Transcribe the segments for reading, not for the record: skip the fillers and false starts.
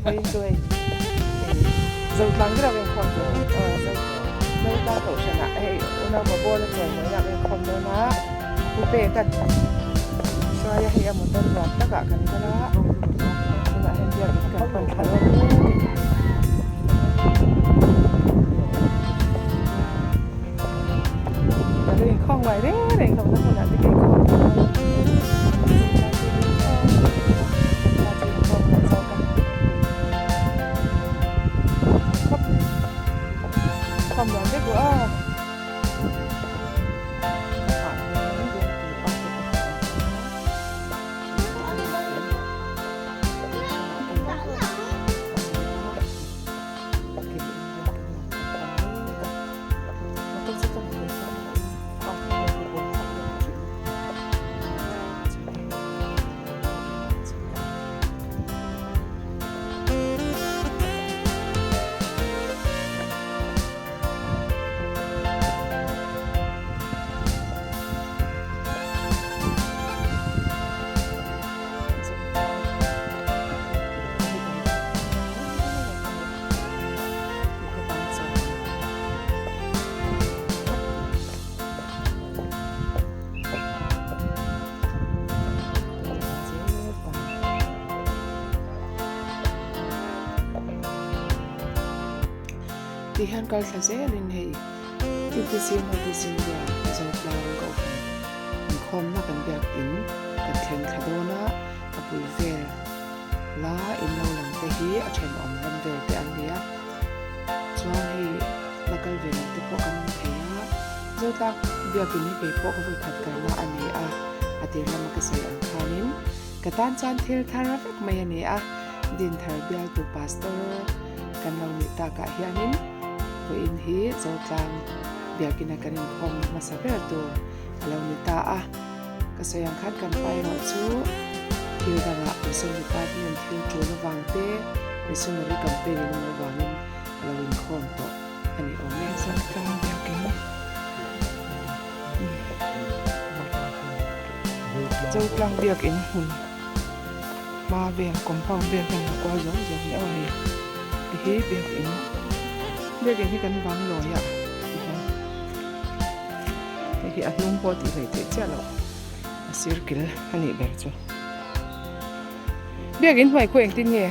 ไปด้วยจะตั้งเราเป็นคนจะไม่ได้ตัวชนะอุณหภูมิจะเหมือนกับเป็นคนโดนะผู้เปกันช่วยให้มันต้นรอดตะกะกันก็ละจะเห็นเดียวกันคนขับรถจะเรื่องข้องไว้เร่งเขาจะขนาดที่เก่งความร้อนได้กว่าที่ฮันก็จะเสียลินให้ที่ที่ซีนมาที่ซีนยาจะกลางก็มันคมนักกันแบบอินกันเทนคาโดนะกับปุยเวลล้าอินเราหลังเตฮีอาเชนอมลำเวลเตอันเดียชวนให้นักการเวลที่พวกกันเทียจะตักแบบอินให้พวกเขาไปขัดกันละอันนี้อาทิตย์ละมันก็ใส่อันคานินกระตันจันเทลทาราฟิกไม่อันนี้ดินทาร์เบียตัวพาสเตอร์กันเราหนีตากะเฮียนินตัวอินฮีเจ้าจางเบียกินกันคอมมาสับเปตัวเราหนีตาก็สยังคัดกันไปหอจูทิวดังมิสมิตาที่มันทิวจูนวางเต้มิสมิริกัมเปนินวางนินเราอินคอมโตอันนี้โอเมสักการเบียกินเจ้ากลางเบียกินหุ่นมาเบียกอมปังเบียกันกว่าจ้องเนี่ยวันนี้ที่เบียกินที่กันวางลอยที่อันนุ่มพอดีเลยเจ้าเราซิร์คิลอันนี้แบบจ้ะเบียกินหอยคุยตินเงี้ย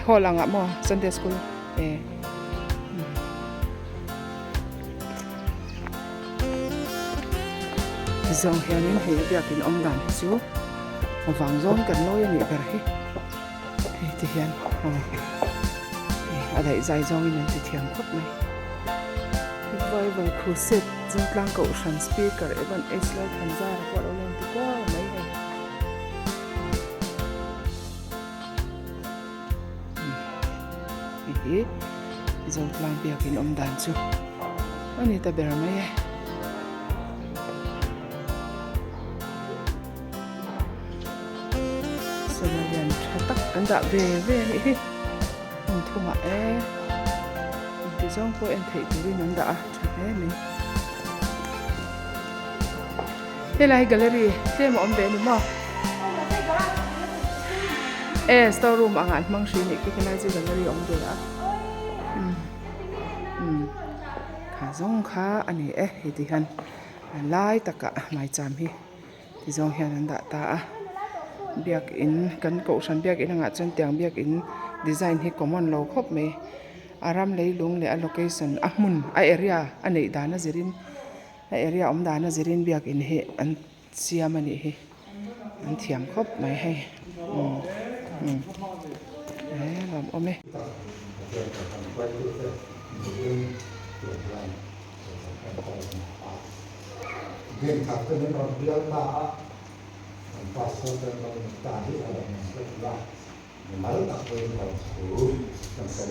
ฮอลังอ่ะมั้งซันเดย์สคูลจงเห็นนี่เบียกินอมดันที่จู่วางจงกันลอยนี่แบบที่เห็นอะไรใจจองอินที่เทียงครบไหมไว้บนครูเซ็ตจงกลางกับชันสปีกเกอร์บนเอสไลท์ทันใจกว่าเราเล่นที่ก็ไม่ได้จงกลางเบียกินอมดันจู่อันนี้แต่เบอร์ไม่สมัยเรียนตักอันดับเว่นี่ทุ่มที่จ้องพวกเอ็นเทคดูนั่นด่าชัดนี่เฮ้ยไรแกลเลอรี่เฮ้ยมันอมเบนี่มั้งสตอร์รูมอ่างมังชีนี่คิดกันได้จีแกลเลอรี่อมเบล่ะข้าจ้องข้าอันนี้ที่ฮันไล่ตะกะไม่จำที่จ้องเฮียนั่นด่าตาเบียกอินกันกูฉันเบียกอินงะจนเตียงเบียกอินดีไซน์ให้คอมมอนเราครบไหมอารามเลยลุงเลย allocation มุนไอเอเรียอันนี้ดานะจิรินไอเอเรียดานะจิรินเบียกอินให้อันเสียมันนี่ให้อันเทียมครบไหมให้ลำโอเมเรียนขับกันในตอนเรียนมาpasal tentang tadi ada masalah. Malu tak boleh tahu tentang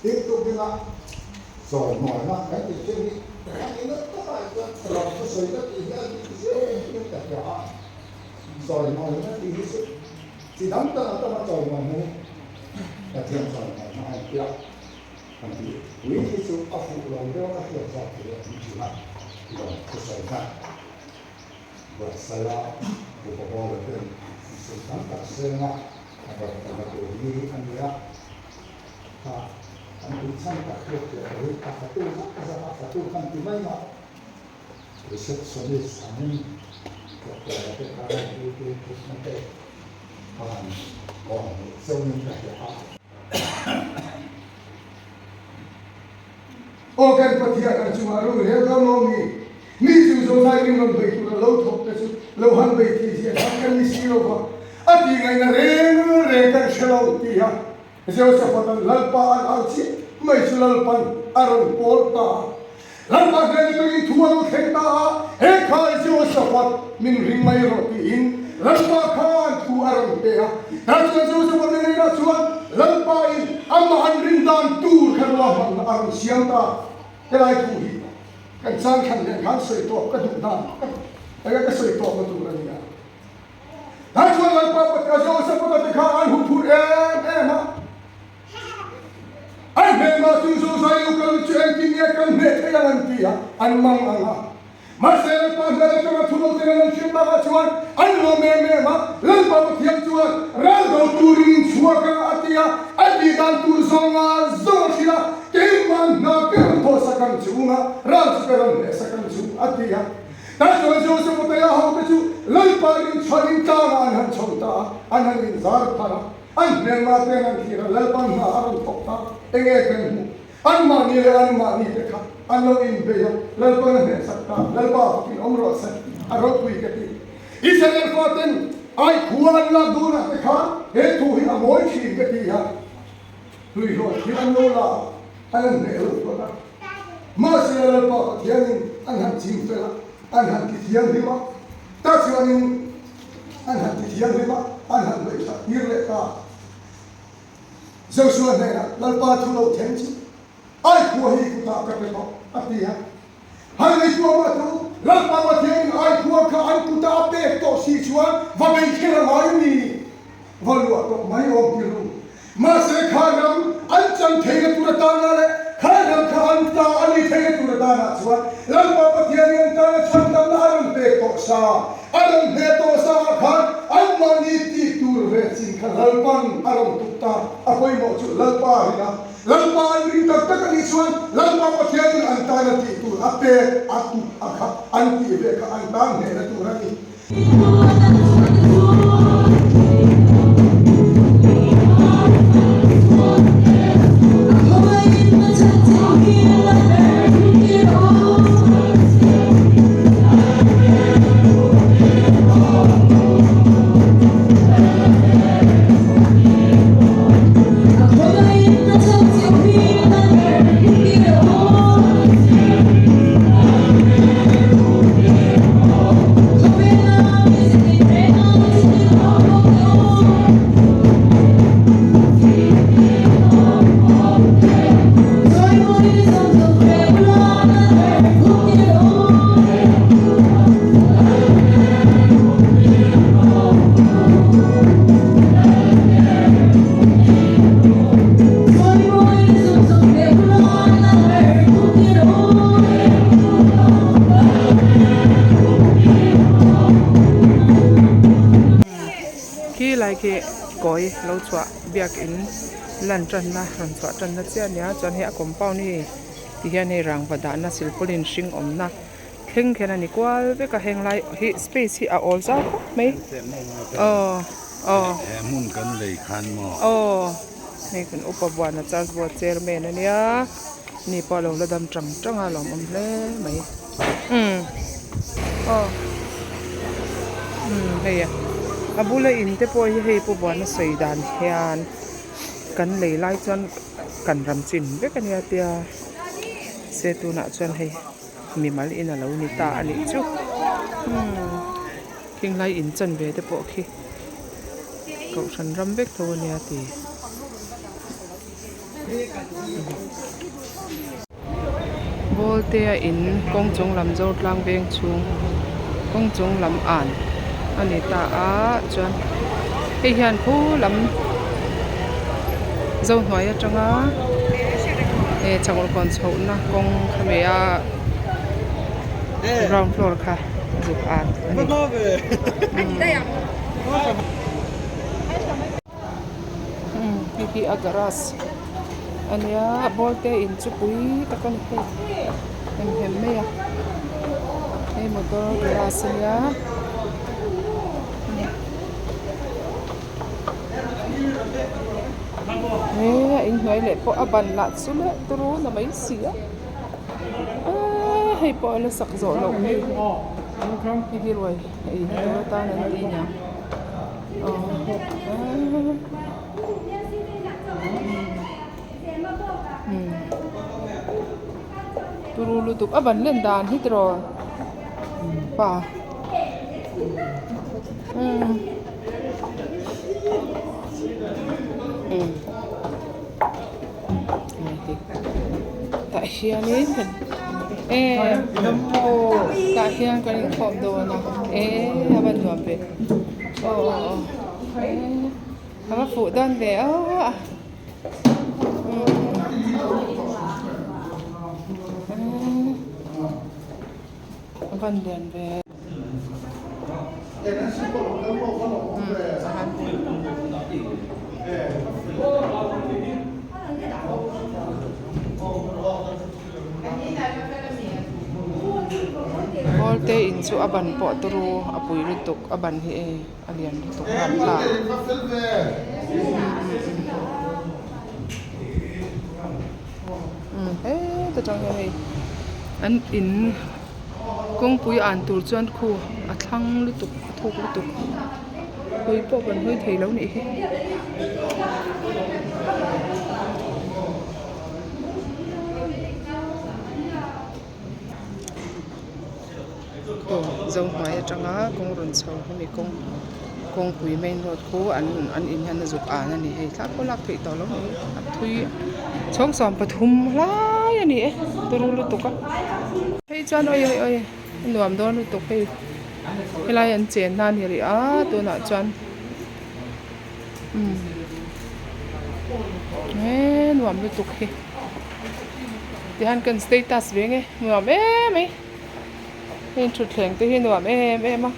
itu bila soal nak kan jadi ini tak ada terlalu sulit ini tak ada soal nak ini tidak ada soal mana tapi soal mana dia nanti ini itu aku belum tahu apa soal dia cuma tidak kesulitan Wassalam, Sultan Kasena ada ini anda anu sangat kerja satu kan timai mak resepsionis amin kerja itu nanti seni kerja kan patiakan cuma ya kalau ni tu saya ingin baik tu laut hok tu lauhan baik dia akan nisiro ba ati ngai na kan selalu dia Jauh sepatan lalpaan alci mai sulalpan aron polta lalpa gani bagi tuan khenta kai jauh sepat min rimai rotiin lalpa kan tu aron pea dan jauh sepat ni na tuan lalpa in amahan rindan tur kerlahan aron sianta kelai tuhi kan sang kan soi to ka tu dan aga ka soi to ka tu rania dan tuan lalpa pat jauh sepat kan hupur ma Ai memang tu saya kalau cakap ni akan mereka yang nanti ya, anmang anga. Masalah panggilan cuma turun dengan siapa kacuan, anlo memang lempa tiang cuan, ragu turin suaka atia, adi dan tur zonga zonsila, keman nak keposakan cuma, ragu sekarang sekarang cuma atia. Dan jauh sebut ya hau kecu, lempa ini cari cara anak conta, anak ini zarpara. An memang dengan kira lempa maharan tokta. Engekmu anmani dekha anlo in beya lalpa ne sakta lalpa ki umro se arokui kati isale faten ai khuan la duna dekha he tu hi amoi chi kati ya hui ho kiran lo la an ne lo kota mas lalpa tianin anhan jing fela anhan ki tiang lima tachuanin anhan ki tiang lima anhan beisa irle ka Joshua nena lalpa thulo thenchi ai kuahi kuta kapeto atia hai tu amatu lalpa mathen ai kuwa ka an kuta ape to si chuan va bai khera mai ni valua to mai om kiru ma se khanam an chan thege turata na le khanam ka an ta ani thege turata na chuan lalpa mathen an ta chandam na aran pe to sa aran pe to sa khan an mani ti tur ve sin khalalpan aron tukta apoi mo chu lalpa hina lalpa ri tak tak ni chuan lalpa pathian an ta na ti tur ape atu akha an ti ve ka an ta ne na tu rani ke koi lo chwa biak in lan tran na ran chwa tran na chia nia chan he compound ni ti hian he rang wada na silpolin shing om na theng khena ni kwal be ka heng lai hi space hi a all za mai mun kan lei khan mo ni kan upabwa na charge board chairman ania ni pa lo la dam tang tang a lom om hle mai hey ya abula in te po hi hei pu bon na sei dan hian kan lei lai chuan kan ram chin be kan ya tia se tu na chuan hei mi mal in a lo ni ta ani chu king lai in chan ve te po khi ko san ram bek tho ni ati volte in kong chung lam zo tlang beng chung kong chung lam an ani ta a chuan hei hian phu lam zo hnuai atanga changol kon chho na kong khamea ground floor kha zuk an ani Hiki agaras. Ania bolte in chupui takan he. Hem me ya. Hey motor garas ya. In hoi le po aban lat sule turu na mai sia. Hey po le sak zo lo ni. Hiki roi. Ai na ta na ti nya. Turu lutuk aban len dan hitro pa tak hianin kan tak hian kan khom do na aban do pe ama fu dan de aban den be Bolte in chu aban po turu apui lutuk aban hi alian lutuk ram la ta chang hei an in kong pui an tur chuan khu a thlang lutuk thok lutuk hoi po ban hoi thei lo ni hi dòng hoài trong á công run sâu không bị công quỷ main road khu ăn in han dục án anh này tháp có lạc thủy tàu lắm thui chống sòm Pathum lái anh này tôi lu tục á hay chân ơi nuông đó lu tục hay lai anh chén nan thì tôi nợ chân nuông lu tục hay thì han cần status về nghe nuông mấy Nên trụt lệnh tới hiện nuông em á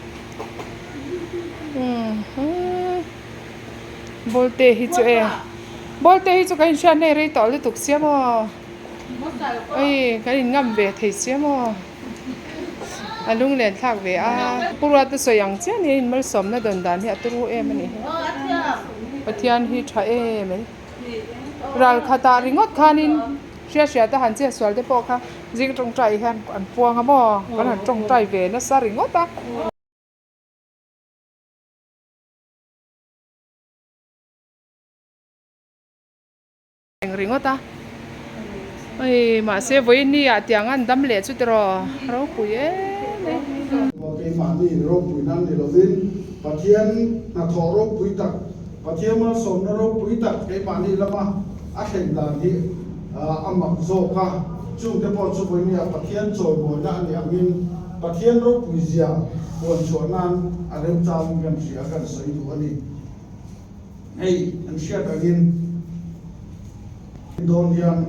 Bolte hi chu kai shan nei rei tol tuk sia mo ai kai ngam ve thei sia mo alung len thak ve a pura tu so yang chen ni mal som na don dan hi atru em ani pathian hi tha em ral khata ringot khanin sia ta han che swal te po kha jing tong trai han an puang ha mo kan han tong trai ve na sa ringot ta ringot ta ai mà xe với ni à tiếng anh đâm lệ chút rồi rau bùi ấy cái mà đi rau bùi nan đi lovin pathian na thọ rau bùi tắc pathian mà sống na rau bùi tắc cái mà đi lắm à hình đàn đi mặc dầu cả chung cái bọn chú với ni à pathian rồi buồn na ni amin pathian rau bùi zia buồn chuan nan anh em chăm gần gì gần sấy đủ anh đi hey anh share again Don hian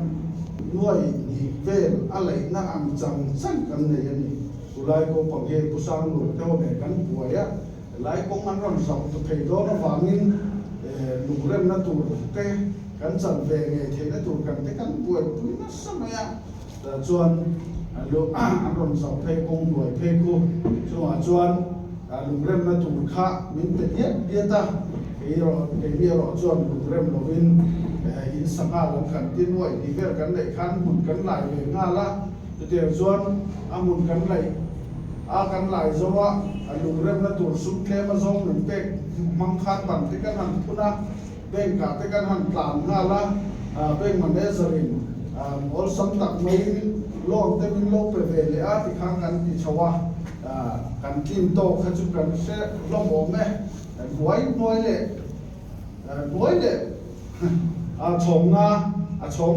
nuai ni vel alai na am chang chan kan nei ani ulai ko panghe pusang lu te ho ne kan puaya lai ko man ron sam tu phei do na wangin lungrem na tur te kan chan ve nge the na tur kan te kan puai pui na samaya ta chuan lo an ron sam phei kong nuai phei ku chuan lungrem na tur kha min te dia ta ke ro chuan lungrem lovin in sanga lam kan tin wai ni ver kan lai khan mun kan lai ve nga la te zon amun kan lai kan lai zowa alung rem na tur sum tle ma zong nim te mang khan ban te kan han puna ben ka te kan han plan nga la ben managerin ol sam tak mai lom te min lo pe ve le a ti khang kan ti chawa kan tin to kha chu kan se lo mo me wai noi le chong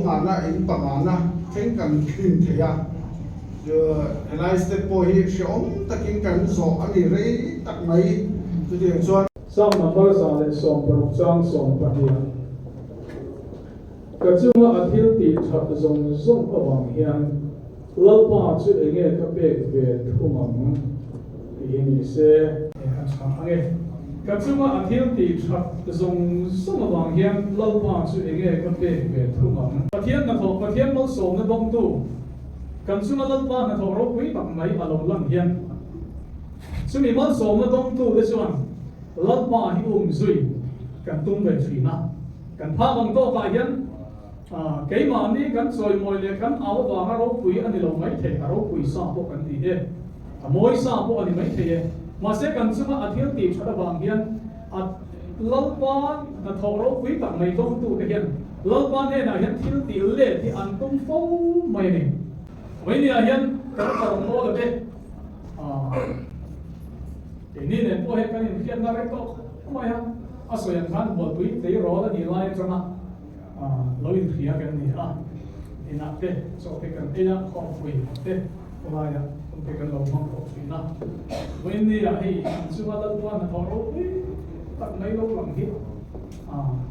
nga na in panga na theng kan khin theya jo helai step po hi shom takin kan zo ani rei tak mai tu de chuan sam number sa le som pro chang som patia ka chuma athil ti that zong awang hian lalpa chu enge ka pek ve thumam ini se ha กันซึ่งว่าอาทิตย์ที่ชัดทรงสมบังเฮียนเล่าว่าสุเองก็เป็นเวทุกข์ประเทศนั้นประเทศมันส่งในบ้องตู้กันซึ่งมาเล่าว่านั้นเราคุยแบบไหนอารมณ์ลังเฮียนซึ่งมีมันส่งในบ้องตู้ได้ส่วนเล่าว่าที่จุยกันตุ้งเวทีนะกันพาบังโตไปเฮียนเกี่ยมันนี่กันสวยมวยเลยกันเอาว่าเราคุยอันนี้เราไม่เทเราคุยสาบกันดีมวยสาบอันนี้ไม่เทมาเสกันซึ่งว่าอาทิตย์ที่ชัดบางเฮียนเล่าว่านั้นเราคุยแบบไหนบ้องตู้เฮียนเล่าว่าเนี่ยนะเฮียนที่ตีเล่ที่อันตุ้งฟ้องไม่เนี่ยวันนี้เฮียนกันกำลังโม่เลยทีนี้เนี่ยพวกเฮียนกันเฮียนอะไรก็ทำไมฮะอาศัยอย่างนั้นบทวิธีรอแล้วดีไล่จังนะเราอินเดียกันนี่นี่นะเด้สอบกันเองนะขอคุยเด้อะไรอ่ะผมเป็นกันเรามาขอคุยนะวันนี้ให้สุวรรณวันทอรุตัดในโลกหลังที่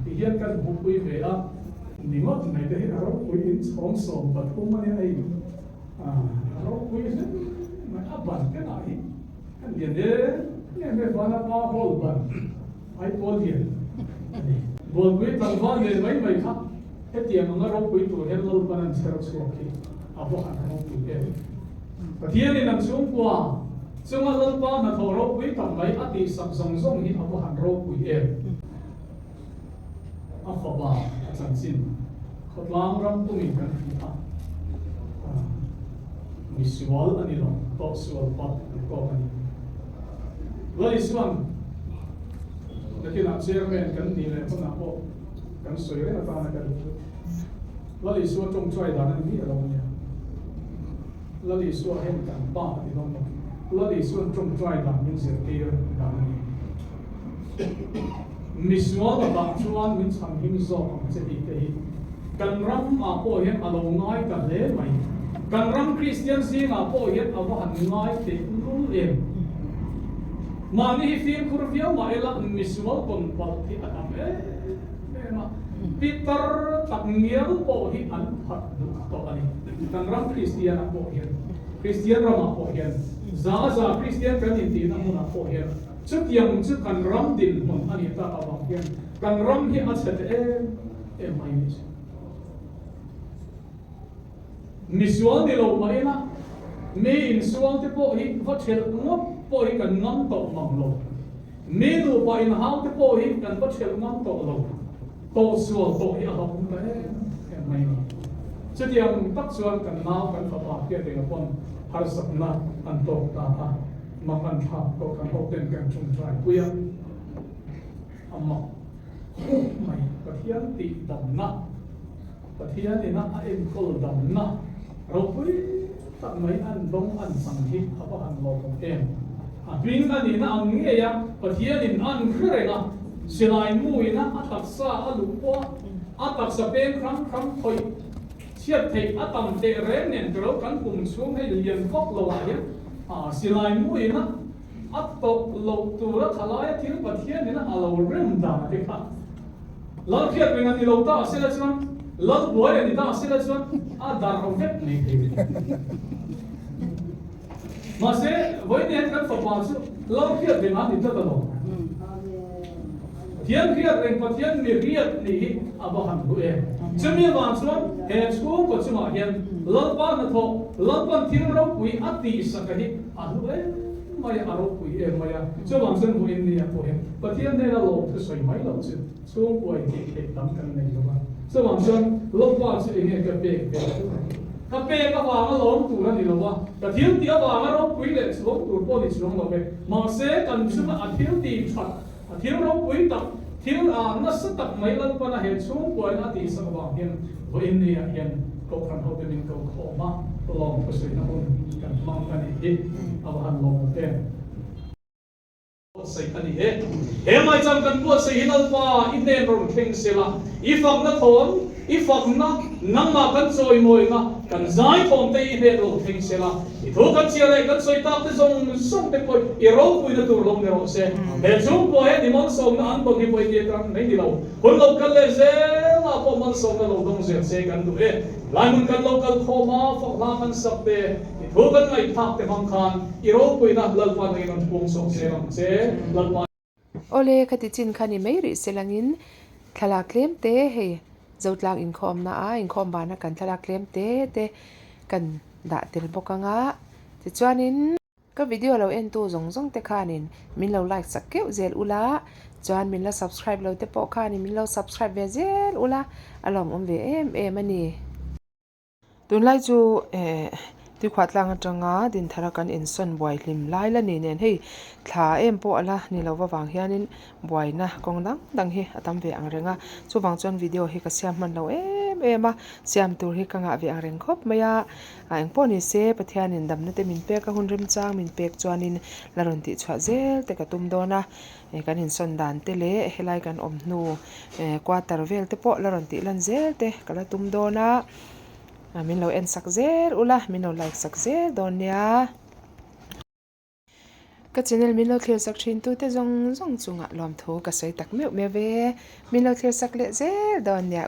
ที่เฮียนกันบุกคุยเวลานี่มันไหนได้เราคุยอินสองสองปัจจุบันเนี่ยเราคุยเนี่ยมันอับบันกันไหนกันเดียนเนี่ยไม่ฟังนะป้าโหดบันไอ้ตัวเดียนบอกคุยตั้งวันเลยไม่ครับเฮ็ดเดียมันเราคุยตัวเฮ็ดเราปนันเชื่อสวกีอาบอกอันเราคุยเองประเทศนี้นั่งสูงกว่าซึ่งว่าเราป้านั่งเราคุยทำไมอดีตสังสมส่งนี้อาบอกอันเราคุยเองอาขอบาอาจารย์สินขดล้างรำตุ้มีกันที่ท่ามีสวลอันนี้หรอต่อสวลปัดก็อันนี้แล้วอีกส่วนนักกีฬาเชียร์แมนกันนี่เลยพวกนักบอลกันสวยเลยนะตาหน้ากันแล้วอีกส่วนจงช่วยด้านนี้เราเนี่ยแล้วอีกส่วนให้กันบ้าที่ต้องแล้วอีกส่วนจงช่วยด้านนี้เสียทีด้านนี้มิสวาลบางส่วนมิสังหิมโซจะดีที่กันรำอาโปเห็นอารมณ์ง่ายกันเลยไหมกันรำคริสเตียนสิงอาโปเห็นอาว่าง่ายที่รู้เองมานี่ฟิล์มคุรเฟียวมาเอล่ามิสวาลคนปัลที่อันนั้นมาปีเตอร์ตักเงี้ยโปหิอันพัดตัวอันนี้กันรำคริสเตียนอาโปเห็นคริสเตียนรำอาโปเห็นซาคริสเตียนกันอินทีนั่งมุนอาโปเห็นชุดยังชุดกันรำดินมันอันนี้ตาอาบังเห็นกันรำที่อันเสด็จไม่มิสวาลนี่เราไม่นะไม่อินสวาลที่พวกฮิวัชเชลงบพวกฮิกันงั้นตกมังโลไม่ดูไปอินหาวที่พวกฮิกันวัชเชลงั้นตกโลโตสวลโตฮิอาบังไม่นะชุดยังตักสวลกันน้ากันฝาเกี่ยเด็กคนฮาร์สักนัดอันโตตามังอันทับก็กันโอเต็นกันชุมใจกุยอามาไม่ประเทศติดดำนะประเทศนี้นะเอ็นโคลดำนะเราคุยตัดไม่อันดงอันสังหิเขาบอกอันโลกเองวิ่งอันนี้นะอันนี้ยังประเทศนี้อันคืออะไรนะเสียลายมุ้ยนะอัตักซาอัลุปวะอัตักสเปนครั้งถอยเชียดเทอัตัมเตเรนเนี่ยเรากันกลุ่มช่วงให้เรียนพวกเราเนี่ยเสียลายมุ้ยนะอัตตกโลกตัวละทลายที่ประเทศนี้นะเราเริ่มด่าเด็กครับเราเทียบเป็นอันที่เราต่อเสียแล้วเราบวชอันนี้ต่อเสียแล้วดาร์เราเก็บไม่ได้มาเสียวันนี้กันฝากสุเราเทียบเป็นอันที่ตลอดเทียนเรียกเองประเทศมีเรียกนี่อาบังดูเองจะมีบางส่วนเหตุช่วงก็จะมาเห็นเราบ้านนั้นเราบ้านที่เราคุยอดีตสักทีดูเองไม่อาเราคุยเองไม่จะบางส่วนคุยนี่ก็เห็นประเทศนี้เราลงที่สวยไหมเราจะช่วงคุยที่เห็นตั้งกันในตัวจะบางส่วนเราบ้านสิ่งนี้ก็เป็นถ้าเป็นก็ว่าเราลงตัวนั่นนี่เราว่าแต่ที่ที่ว่าเราคุยเลยลงตัวพอดีช่วงเราเป็นมาเสียกันช่วงอาทิตย์ที่ชัดที่เราคุยตัดที่นัสตักไม่ลังปนเหตุช่วงป่วยนาทีสักวันเห็นวันนี้เห็นก็ครั้งเขาเป็นก็ขอมาลองไปสวยนะคนกันมังกันนี่เอาหันลงเองใส่กันนี่เฮ้ไม่จำกันปวดใส่หินอัลฟาอินเดียนรงเพ่งเสละอีฝั่งนั้นทนอีฝั่งนั้นนั่งมากันซอยมวยมากันใจทนแต่อินเดียนรงเพ่งเสละอีทุกกันเชียร์เลยกันซอยตักที่ส่งเต็มไปอีโร่คุยนั่นตัวลงเนี่ยเราเสียแต่ช่วงป่วยนี่มันส่งนั่นตรงที่ป่วยเดียร์ไม่ดีเราคนเรากันเลยเสียมาพอมันส่งเราต้องเสียกันดูหลายมันกันเรากันโคมาฝักลามันสับเตะทุกกันไม่ทักแต่บางครั้งอีโร่คุยนั่นเลิกวันนี้มันพุ่งส่งเสียงเสียเลิกวัน โอเลคติจินคันนี่ไม่ริเสลังอินทลากเลมเตเฮจาวตลางอินคอมนะอินคอมบานะกันทลากเลมเตกันดะเตลบกงะติจวนินก็วิดีโอเราเอ็นตัวซงเตคานินมินเราไลค์สักเกวเซลอุลาจวนมินเรา subscribe เราเตปอคานิมินเรา subscribe เวเซลอุลาอลอมเวมันนี่ตุนไลจูที่ขวัดลางจังดินทารักันอินสันบวยลิมไลละนี่เนี่ยเฮ้ยถ้าปอละนี่เราว่าวางเฮียนินบวยนะกองดังเฮอตัมเวอังเรงะจูบางจวนวิดีโอเฮก็เสียมมันเรามาเสียมตัวเฮกังะเวอังเรงครบมายาอังปอนี่เซปะเทียนินดำนั่นเตมินเปกะหุ่นริมจางมินเปกจวนินละรอนติชวาเซลเตกะตุมโดนะกันอินสันดานเตเลเฮไลกันอมนูกวาตาร์เวลเตปอละรอนติลันเซลเตกะละตุมโดนะมินเราสักเซลอุละมินเราไลค์สักเซลดอนยาก็จะเนลมินเราเทียสักชิ้นตัวเตจงจุงะลอมโถก็ใส่ตักเมียวเมเวมินเราเทียสักเลเซลดอนยา